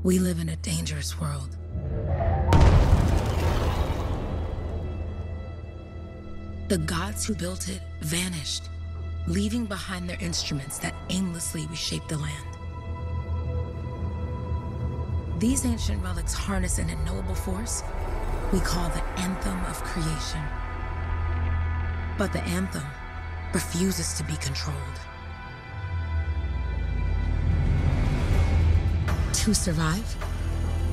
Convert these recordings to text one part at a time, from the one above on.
We live in a dangerous world. The gods who built it vanished, leaving behind their instruments that aimlessly reshaped the land. These ancient relics harness an unknowable force we call the Anthem of creation. But the Anthem refuses to be controlled. To survive,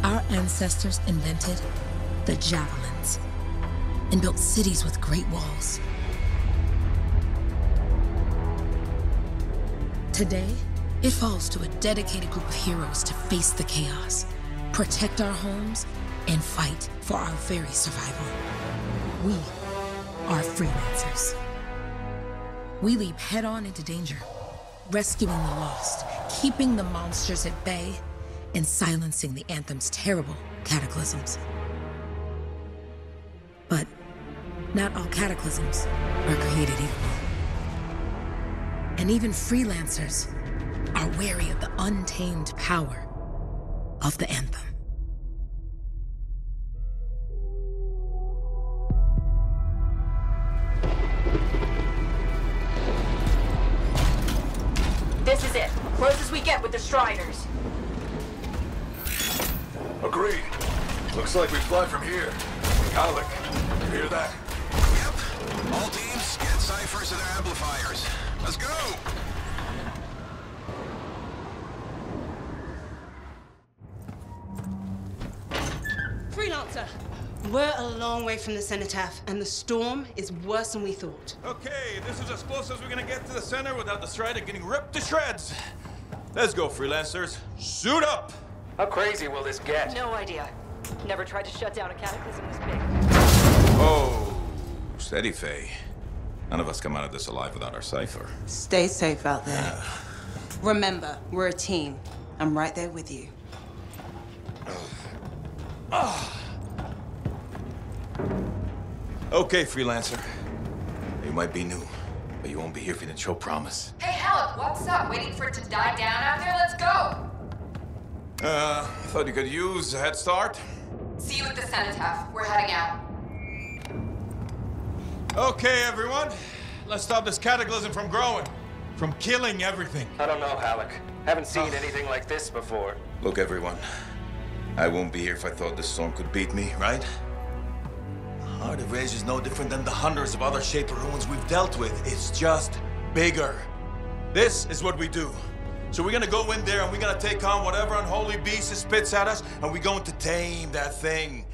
our ancestors invented the javelins and built cities with great walls. Today, it falls to a dedicated group of heroes to face the chaos, protect our homes, and fight for our very survival. We are freelancers. We leap head-on into danger, rescuing the lost, keeping the monsters at bay, and silencing the Anthem's terrible cataclysms. But not all cataclysms are created equal. And even freelancers are wary of the untamed power of the Anthem. This is it. Close as we get with the Striders. Agreed. Looks like we fly from here. Alec, you hear that? Yep. All teams, get ciphers to their amplifiers. Let's go! Freelancer! We're a long way from the cenotaph, and the storm is worse than we thought. Okay, this is as close as we're gonna get to the center without the Strider getting ripped to shreds. Let's go, freelancers. Suit up! How crazy will this get? No idea. Never tried to shut down a cataclysm this big. Oh, steady, Faye. None of us come out of this alive without our cipher. Stay safe out there. Remember, we're a team. I'm right there with you. Okay, freelancer. You might be new, but you won't be here if you didn't show promise. Hey, Alec, what's up? Waiting for it to die down out there? Let's go! Thought you could use a head start. See you at the cenotaph. We're heading out. Okay, everyone. Let's stop this cataclysm from growing, from killing everything. I don't know, Alec. Haven't seen anything like this before. Look, everyone. I won't be here if I thought this storm could beat me, right? Heart of Rage is no different than the hundreds of other Shaper ruins we've dealt with. It's just bigger. This is what we do. So we're gonna go in there and we're gonna take on whatever unholy beast it spits at us, and we're going to tame that thing.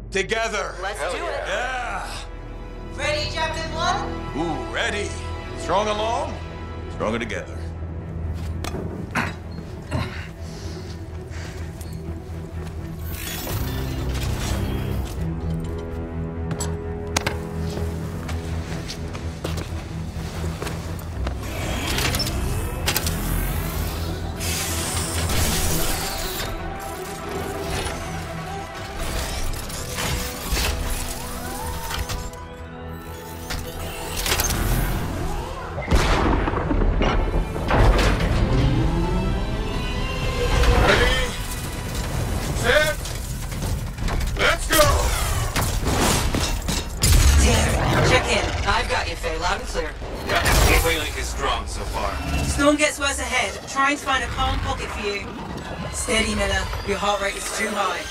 Together. Let's do it. Yeah. Ready, Captain One? Ooh, ready. Strong alone, stronger together. Trying to find a calm pocket for you. Steady, Miller. Your heart rate is too high.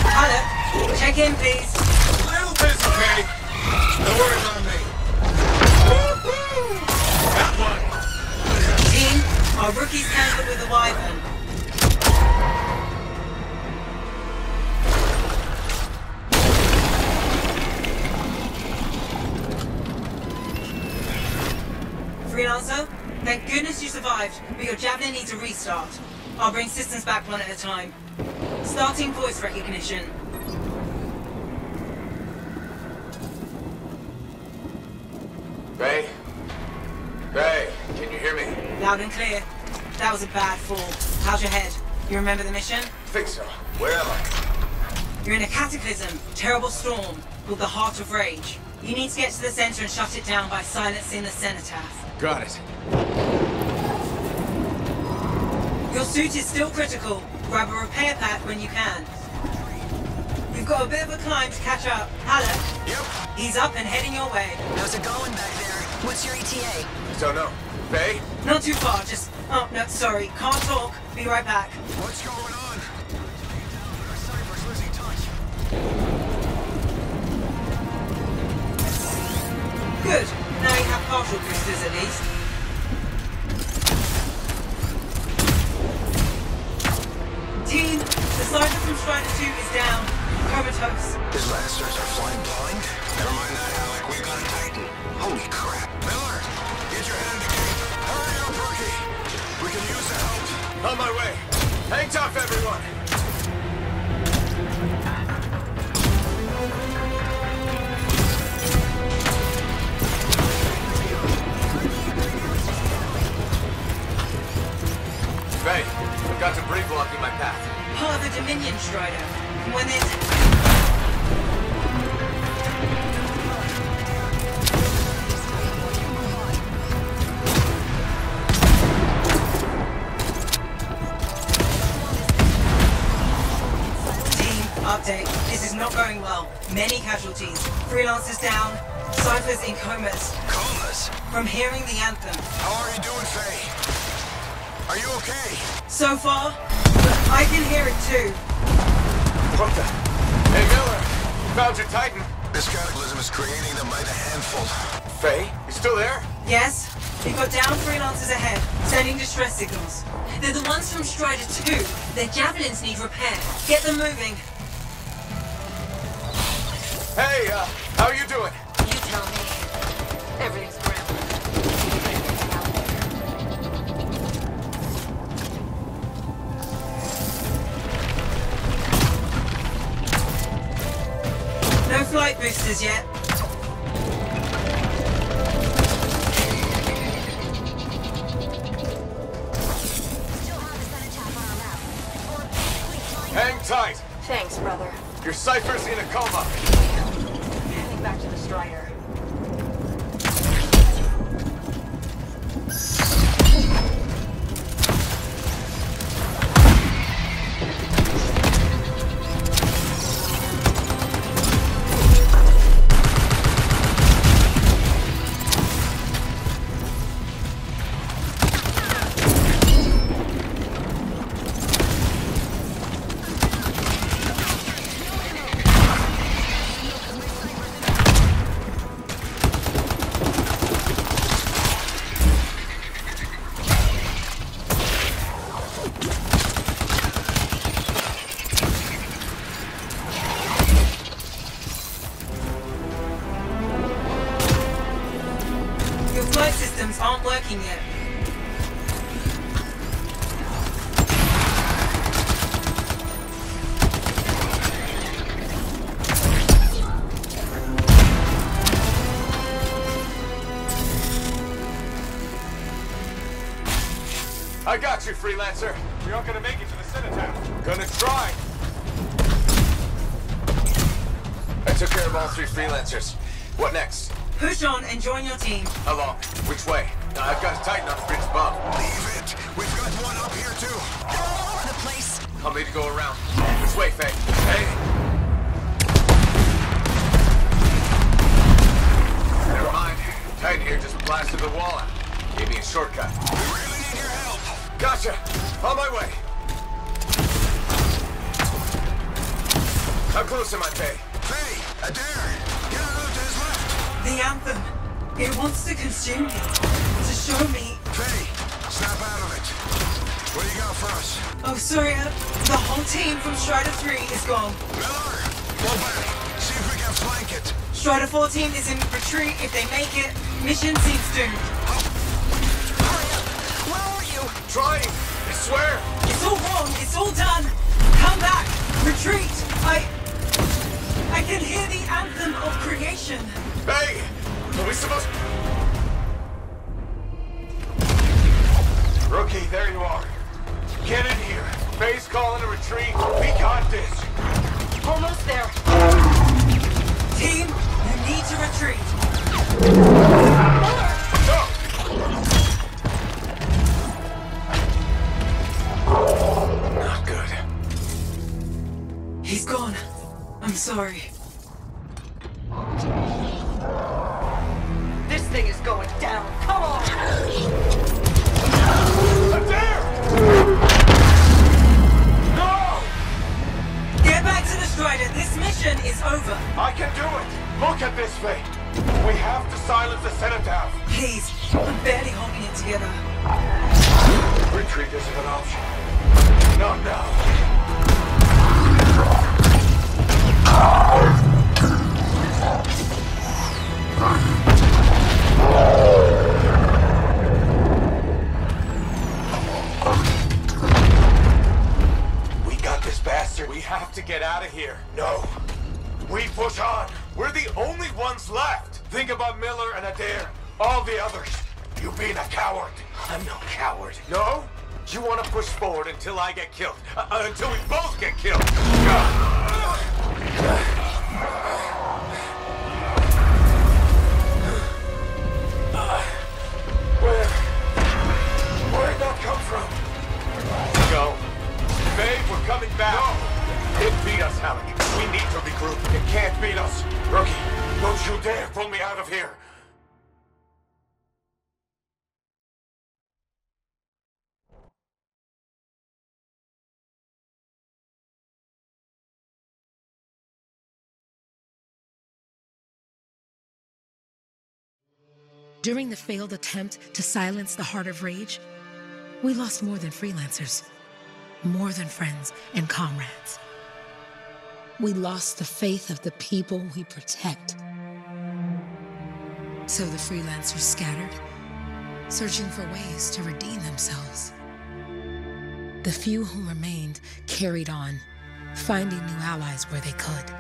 Alec, check in, please. A little busy, okay? No worries on me. Got one. Team, our rookie's tangled with a wyvern. Freelancer? Thank goodness you survived, but your javelin needs a restart. I'll bring systems back one at a time. Starting voice recognition. Ray? Ray, can you hear me? Loud and clear. That was a bad fall. How's your head? You remember the mission? Think so. Where am I? You're in a cataclysm, terrible storm, called the Heart of Rage. You need to get to the center and shut it down by silencing the cenotaph. Got it. Your suit is still critical. Grab a repair pack when you can. You've got a bit of a climb to catch up. Halleck? Yep. He's up and heading your way. How's it going back there? What's your ETA? Don't know. Faye? Not too far, just... Oh, no, sorry. Can't talk. Be right back. What's going on? Our Cypher's losing touch. Good. Now you have partial boosters at least. Team, the Cypher from Strider 2 is down. Comatose. His lancers are flying blind? Never mind that, Alec. We've got a Titan. Holy crap. Miller, get your head in the game. Hurry up, rookie. We can use the help. On my way. Hang tough, everyone. Faye, I've got debris blocking my path. Part of the Dominion Strider. When it... Update. This is not going well. Many casualties. Freelancers down. Cyphers in comas. Comas? From hearing the anthem. How are you doing, Faye? Are you okay? So far, I can hear it too. What the? Hey, Miller. Found your Titan. This cataclysm is creating them by the handful. Faye, you still there? Yes? We've got down freelancers ahead, sending distress signals. They're the ones from Strider 2. Their javelins need repair. Get them moving. Hey, how are you doing? You tell me. Everything's grim. No flight boosters yet. Hang tight. Thanks, brother. Your Cypher's in a coma. Heading back to the Strider. Your flight systems aren't working yet. I got you, Freelancer. We aren't gonna make it to the cenotaph. Gonna try. I took care of all 3 Freelancers. What next? Push on and join your team. How long? Which way? I've got a Titan on the bridge above. Leave it. We've got one up here, too. They're all over the place. I'll need to go around. Which way, Faye? Hey! Never mind. Titan here just blasted the wall out. Gave me a shortcut. We really need your help. Gotcha! On my way! How close am I, Faye? Faye, Adair, get out to his left. The anthem. It wants to consume me. To show me. Faye, snap out of it. What do you got for us? Oh, sorry. The whole team from Strider 3 is gone. Miller, go back. See if we can flank it. Strider 14 is in retreat. If they make it, mission seems doomed. Hurry up. Where are you? Trying! I swear! It's all wrong. It's all done. Come back. Retreat. I can hear the anthem of creation. Faye! Are we supposed... Rookie, there you are. Get in here. Faye's calling a retreat. We got this. Almost there. Team, you need to retreat. Go! Sorry. This thing is going down. Come on! Adair! No! Get back to the Strider. This mission is over. I can do it! Look at this thing! We have to silence the Cenotaph! Please, I'm barely holding it together. Retreat isn't an option. Not now. We got this bastard. We have to get out of here. No. We push on. We're the only ones left. Think about Miller and Adair. All the others. You being a coward. I'm no coward. No? You want to push forward until I get killed. Until we both get killed. Where'd that come from? Go. Babe, we're coming back. No! It beat us, Halleck. We need to regroup. It can't beat us. Rookie, don't you dare pull me out of here. During the failed attempt to silence the Heart of Rage, we lost more than freelancers, more than friends and comrades. We lost the faith of the people we protect. So the freelancers scattered, searching for ways to redeem themselves. The few who remained carried on, finding new allies where they could,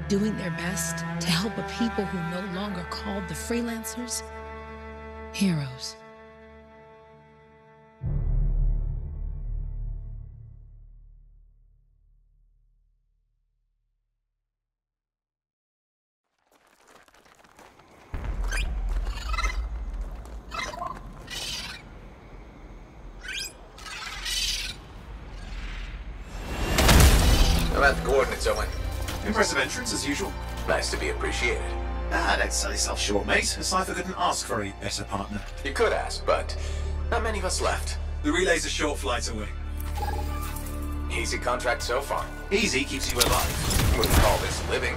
doing their best to help a people who no longer called the freelancers heroes. I'm at the coordinates, Owen. Impressive entrance, as usual. Nice to be appreciated. Don't sell yourself short, mate. A cipher couldn't ask for a better partner. You could ask, but not many of us left. The relay's a short flight away. Easy contract so far. Easy keeps you alive. You wouldn't call this living.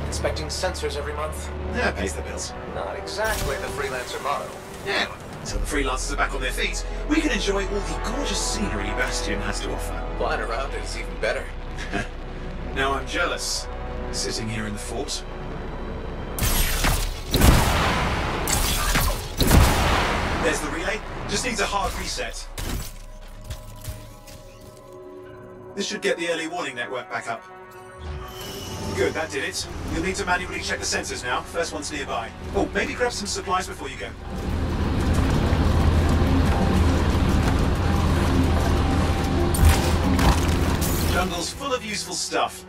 Inspecting sensors every month? Yeah, pays the bills. Not exactly the freelancer motto. Yeah, well, until the freelancers are back on their feet, we can enjoy all the gorgeous scenery Bastion has to offer. Flying around it is even better. Now I'm jealous, sitting here in the fort. There's the relay. Just needs a hard reset. This should get the early warning network back up. Good, that did it. You'll need to manually check the sensors now. First one's nearby. Oh, maybe grab some supplies before you go. Jungle's full of useful stuff.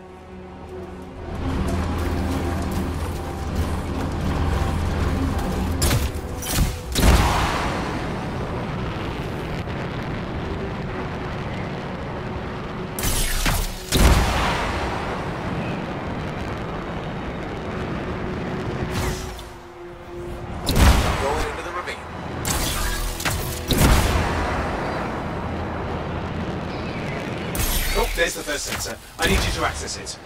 Going into the ravine. Oh, there's the first sensor. I need you to access it.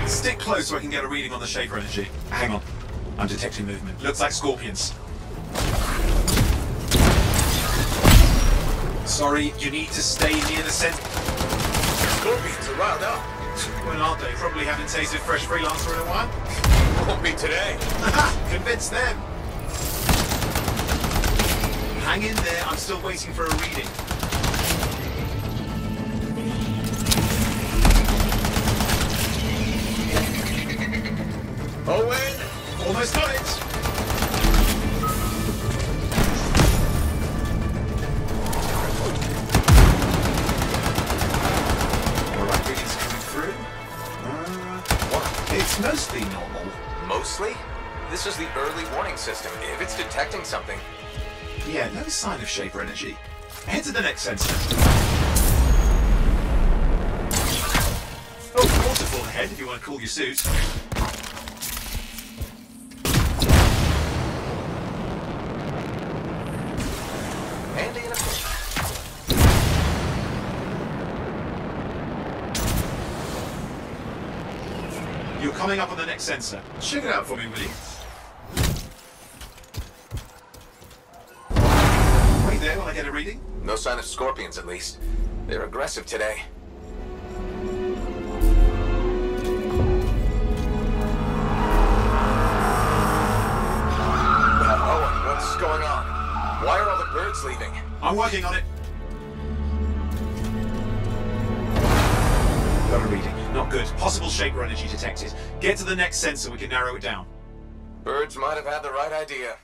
Stick close so I can get a reading on the Shaper energy. Hang on. I'm detecting movement. Looks like scorpions. Sorry, you need to stay near the center. Scorpions are riled up. Well, aren't they? Probably haven't tasted fresh freelancer in a while. Won't be today. Convince them. Hang in there, I'm still waiting for a reading. Owen! Almost got it! Alright, readings coming through. It's mostly normal. Mostly? This is the early warning system. If it's detecting something... Yeah, no sign of Shaper energy. Head to the next sensor. head if you want to cool your suit. Handy and efficient. You're coming up on the next sensor. Check it out for me, will you? Wait there while I get a reading. No sign of scorpions, at least. They're aggressive today. Owen, what's going on? Why are all the birds leaving? I'm working on it. Got a reading. Not good. Possible shaper energy detected. Get to the next sensor, we can narrow it down. Birds might have had the right idea.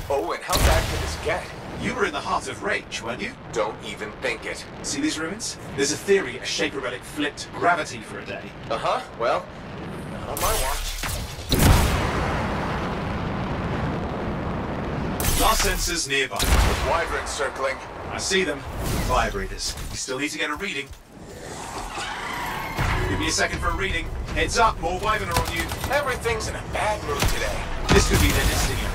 Owen, how bad could this get? You were in the heart of rage, weren't you? Don't even think it. See these ruins? There's a theory a shaper relic flipped gravity for a day. Uh-huh. Well, not on my watch. Last sensors nearby. With wide rings circling. I see them. Fire breathers. We still need to get a reading. Give me a second for a reading. Heads up, more Wyvern are on you. Everything's in a bad mood today. This could be their nesting area.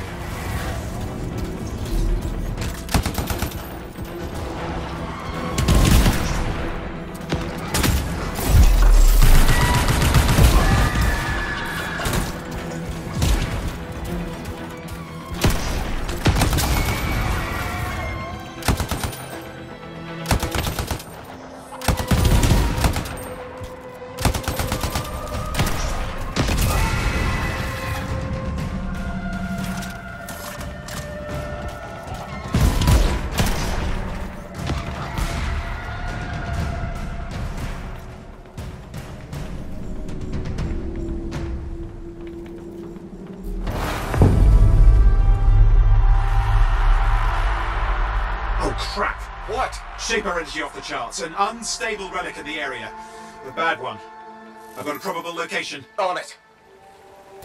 Crap! What? Shaper energy off the charts. An unstable relic in the area. A bad one. I've got a probable location. On it.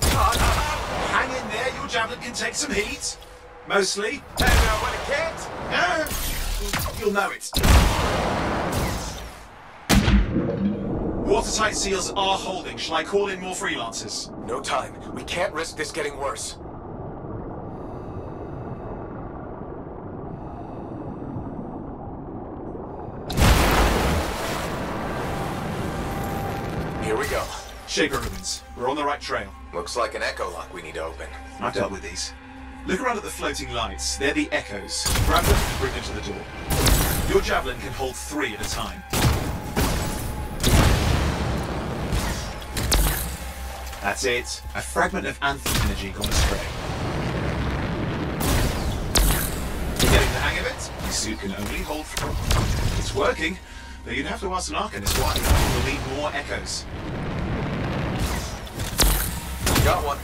Hang in there, your javelin can take some heat. Mostly. And when it can't? You'll know it. Watertight seals are holding. Shall I call in more freelancers? No time. We can't risk this getting worse. Here we go. Shaper ruins. We're on the right trail. Looks like an echo lock we need to open. I've dealt with these. Look around at the floating lights. They're the echoes. Grab them and bring them to the door. Your javelin can hold 3 at a time. That's it. A fragment of Anthem energy gone astray. You're getting the hang of it? Your suit can only hold 3. It's working, but you'd have to ask an Arcanist why. We'll need more echoes. Got one.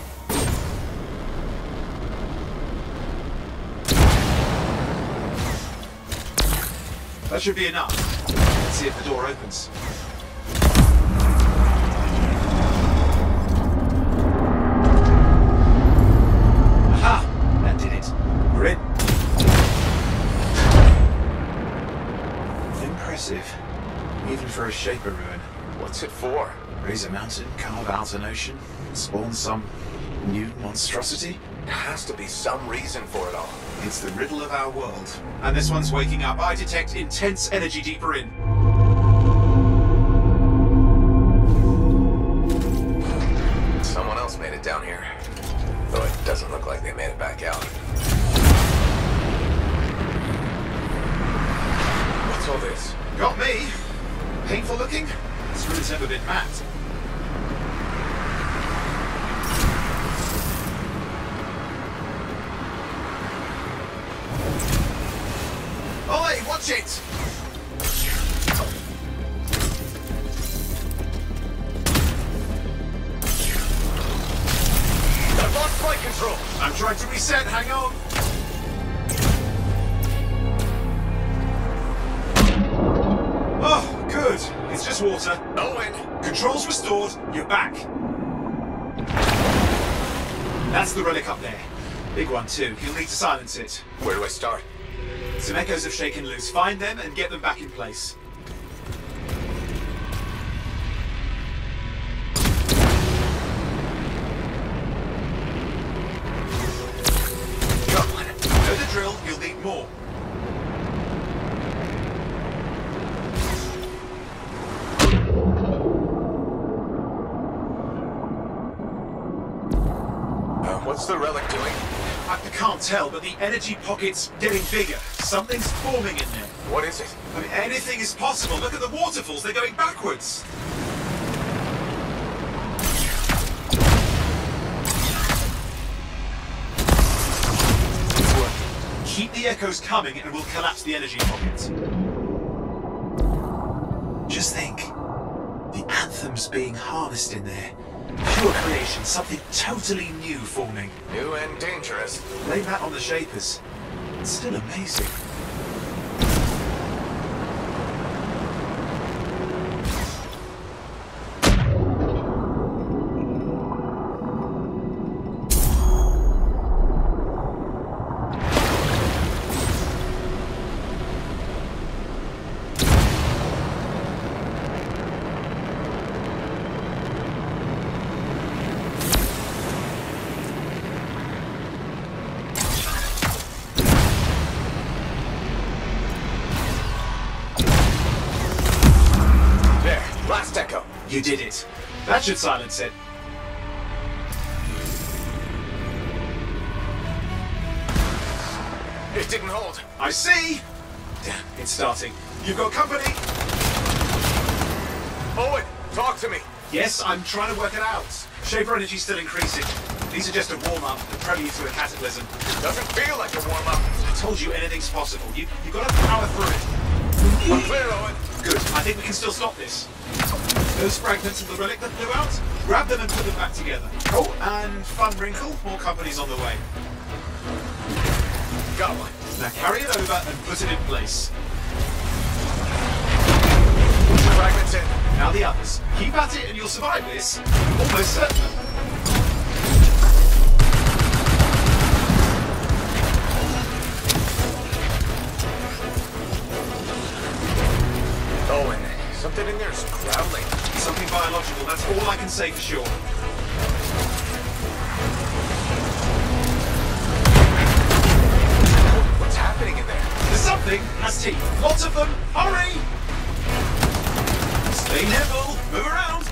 That should be enough. Let's see if the door opens. Aha! That did it. We're in. Impressive. Even for a Shaper ruin. What's it for? Raise a mountain, carve out an ocean, spawn some new monstrosity? There has to be some reason for it all. It's the riddle of our world. And this one's waking up. I detect intense energy deeper in. Someone else made it down here. Though it doesn't look like they made it back out. What's all this? Got me. Painful looking? This room's never been mapped. Oi, watch it! I've lost flight control! I'm trying to reset, hang on! Oh, good. It's just surface water. Owen! Controls restored. You're back. That's the relic up there. Big one too. You'll need to silence it. Where do I start? Some echoes have shaken loose. Find them and get them back in place. Come on. Know the drill. You'll need more. What's the relic doing? I can't tell, but the energy pocket's getting bigger. Something's forming in there. What is it? I mean, anything is possible. Look at the waterfalls. They're going backwards. It's working. Keep the echoes coming and we'll collapse the energy pocket. Just think. The Anthem's being harnessed in there. Pure creation, something totally new forming. New and dangerous. Blame that on the Shapers. It's still amazing. Last echo. You did it. That should silence it. It didn't hold. I see! Damn, it's starting. You've got company! Owen, talk to me. Yes, I'm trying to work it out. Shaper energy's still increasing. These are just a warm-up, a prelude to a cataclysm. Doesn't feel like a warm-up. I told you anything's possible. You've got to power through it. I'm clear, Owen. Good. I think we can still stop this. Those fragments of the relic that blew out, grab them and put them back together. Oh, and fun wrinkle, more companies on the way. Got one. Now carry it over and put it in place. Put the fragments in. Now the others. Keep at it and you'll survive this. Almost certain. Owen, something in there's growling. Something biological, that's all I can say for sure. What's happening in there? There's something has teeth. Lots of them. Hurry! Stay nimble. Move around.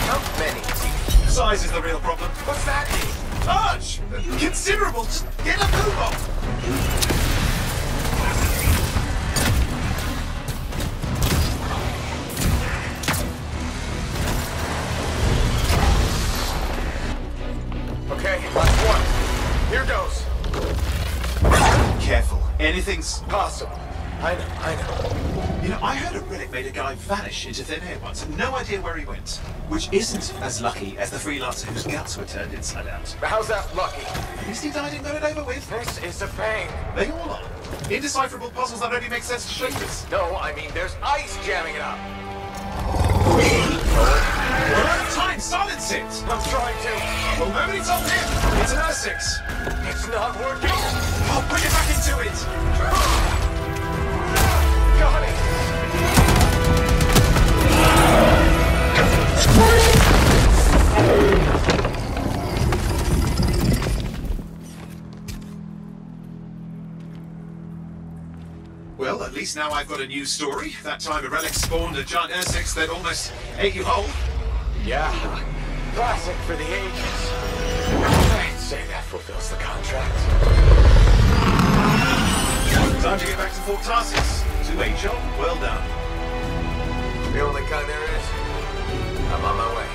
How many teeth? Size is the real problem. What's that mean? Large! Considerable! Just get a move on! Okay, last one. Here goes. Careful. Anything's Possible. I know. You know, I heard a relic made a guy vanish into thin air once and no idea where he went. Which isn't as lucky as the freelancer whose guts were turned inside out. How's that lucky? At least he died and got it over with. This is a pain. They all are. Indecipherable puzzles that only make sense to Shapers. No, I mean there's ice jamming it up. We're out of time. Silence it. I'm trying to. Well, nobody told him. It's an R6. It's not working. I'll put it back into it. Got it. Well, at least now I've got a new story. That time a relic spawned a giant R6 that almost ate you whole. Yeah. Classic for the ages. I'd say that fulfills the contract. Time to get back to Fort Tarsis. To a job well done. The only kind there is. I'm on my way.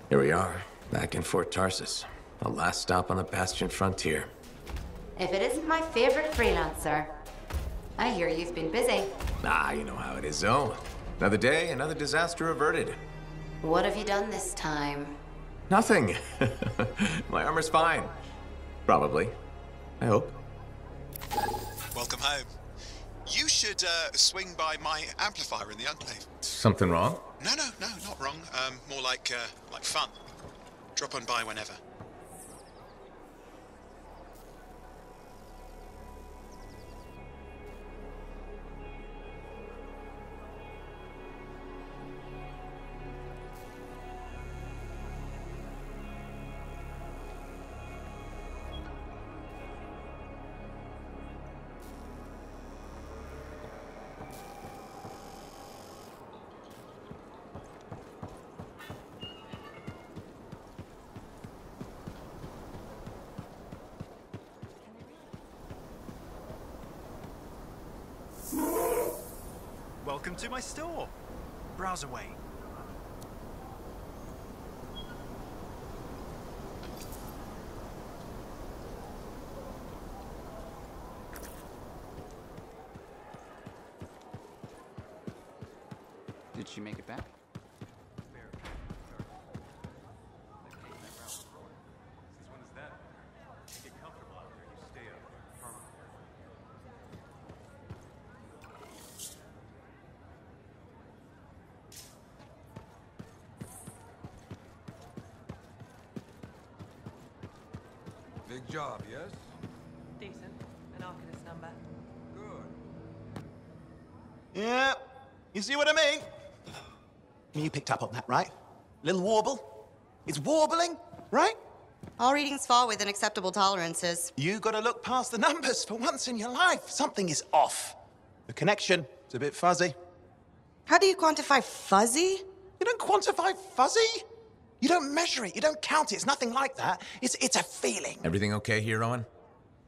Here we are, back in Fort Tarsus. The last stop on the Bastion frontier. If it isn't my favorite freelancer. I hear you've been busy. Ah, you know how it is, Zoe. Another day, another disaster averted. What have you done this time? Nothing. My armor's fine. Probably. I hope. Welcome home. You should swing by my amplifier in the Enclave. Something wrong? No, not wrong. More like fun. Drop on by whenever. Welcome to my store. Browse away. Did she make it back? Big job, yes? Decent. An Arcanist number. Good. Yeah, you see what I mean? You picked up on that, right? Little warble? It's warbling, right? All readings fall within acceptable tolerances. You gotta look past the numbers for once in your life. Something is off. The connection is a bit fuzzy. How do you quantify fuzzy? You don't quantify fuzzy? You don't measure it, you don't count it, it's nothing like that. It's a feeling. Everything okay here, Owen?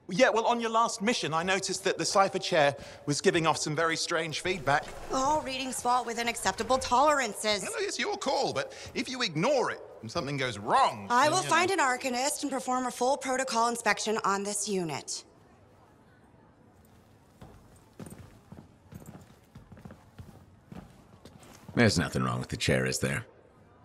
Yeah, well, on your last mission, I noticed that the cipher chair was giving off some very strange feedback. All readings fall within acceptable tolerances. Well, it's your call, but if you ignore it and something goes wrong... I will find an Arcanist and perform a full protocol inspection on this unit. There's nothing wrong with the chair, is there?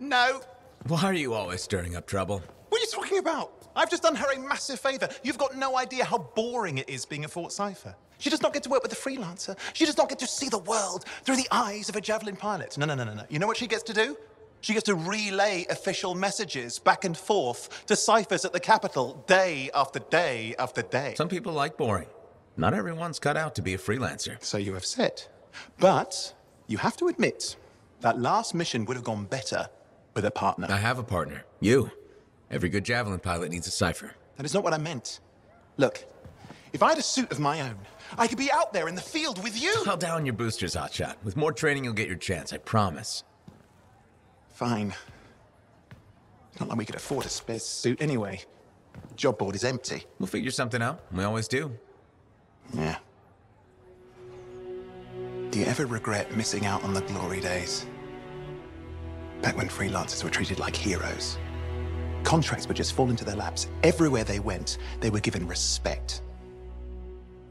No. Why are you always stirring up trouble? What are you talking about? I've just done her a massive favor. You've got no idea how boring it is being a Fort Cipher. She does not get to work with a freelancer. She does not get to see the world through the eyes of a Javelin pilot. No. You know what she gets to do? She gets to relay official messages back and forth to ciphers at the Capitol day after day after day. Some people like boring. Not everyone's cut out to be a freelancer. So you have said. But you have to admit, that last mission would have gone better with a partner. I have a partner. You. Every good Javelin pilot needs a cipher. That is not what I meant. Look, if I had a suit of my own, I could be out there in the field with you. Call down your boosters, Hotshot. With more training, you'll get your chance, I promise. Fine. Not like we could afford a spare suit anyway. Job board is empty. We'll figure something out. We always do. Yeah. Do you ever regret missing out on the glory days? Back when freelancers were treated like heroes. Contracts would just fall into their laps. Everywhere they went, they were given respect.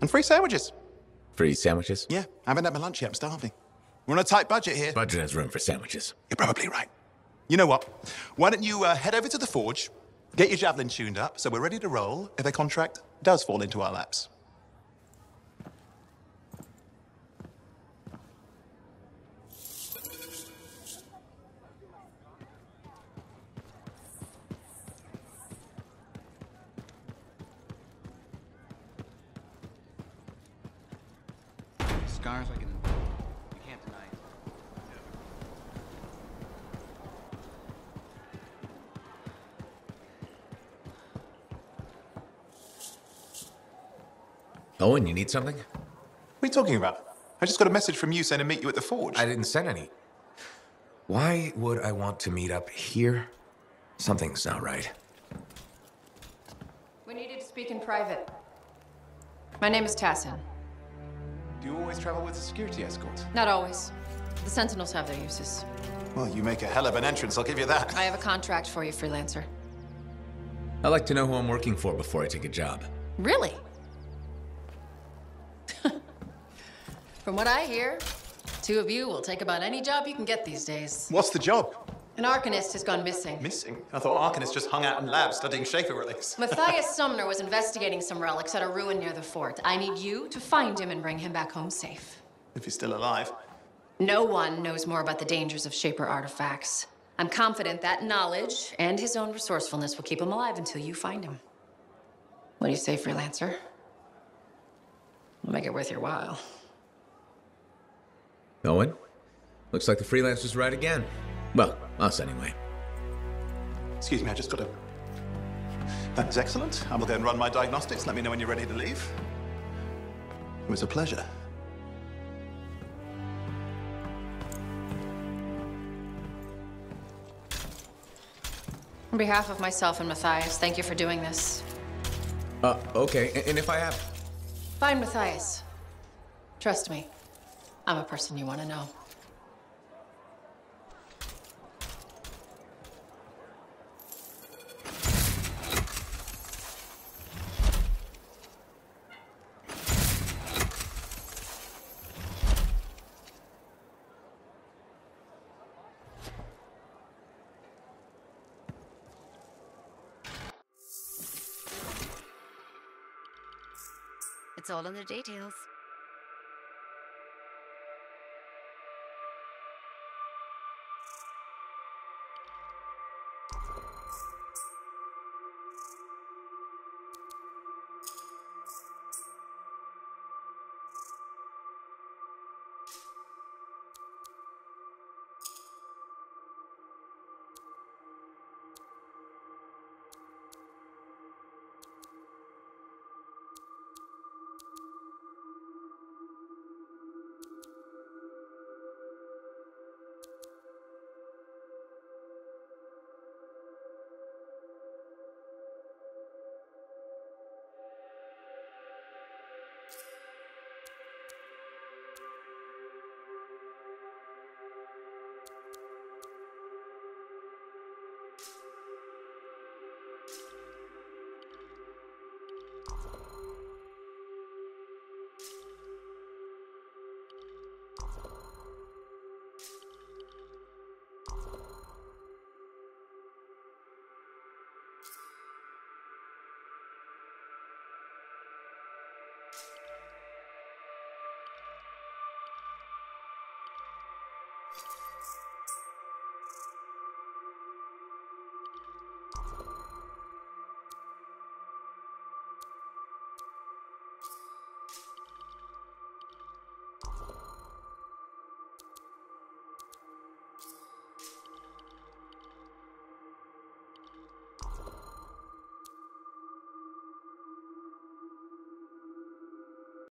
And free sandwiches. Free sandwiches? Yeah, I haven't had my lunch yet. I'm starving. We're on a tight budget here. Budget has room for sandwiches. You're probably right. You know what? Why don't you head over to the forge, get your Javelin tuned up, so we're ready to roll if a contract does fall into our laps. Scars, you can't deny it. Owen, you need something? What are you talking about? I just got a message from you saying to meet you at the forge. I didn't send any. Why would I want to meet up here? Something's not right. We needed to speak in private. My name is Tassin. Do you always travel with a security escort? Not always. The Sentinels have their uses. Well, you make a hell of an entrance, I'll give you that. I have a contract for you, freelancer. I like to know who I'm working for before I take a job. Really? From what I hear, two of you will take about any job you can get these days. What's the job? An Arcanist has gone missing. Missing? I thought Arcanists just hung out in labs studying Schaefer relics. Matthias Sumner was investigating some relics at a ruin near the fort. I need you to find him and bring him back home safe. If he's still alive. No one knows more about the dangers of Shaper artifacts. I'm confident that knowledge and his own resourcefulness will keep him alive until you find him. What do you say, freelancer? We'll make it worth your while. Owen? Looks like the freelancer's right again. Well, us anyway. Excuse me, I just got to... That is excellent. I will go and run my diagnostics. Let me know when you're ready to leave. It was a pleasure. On behalf of myself and Matthias, thank you for doing this. Okay. And if I have... Find Matthias. Trust me, I'm a person you want to know. It's all in the details.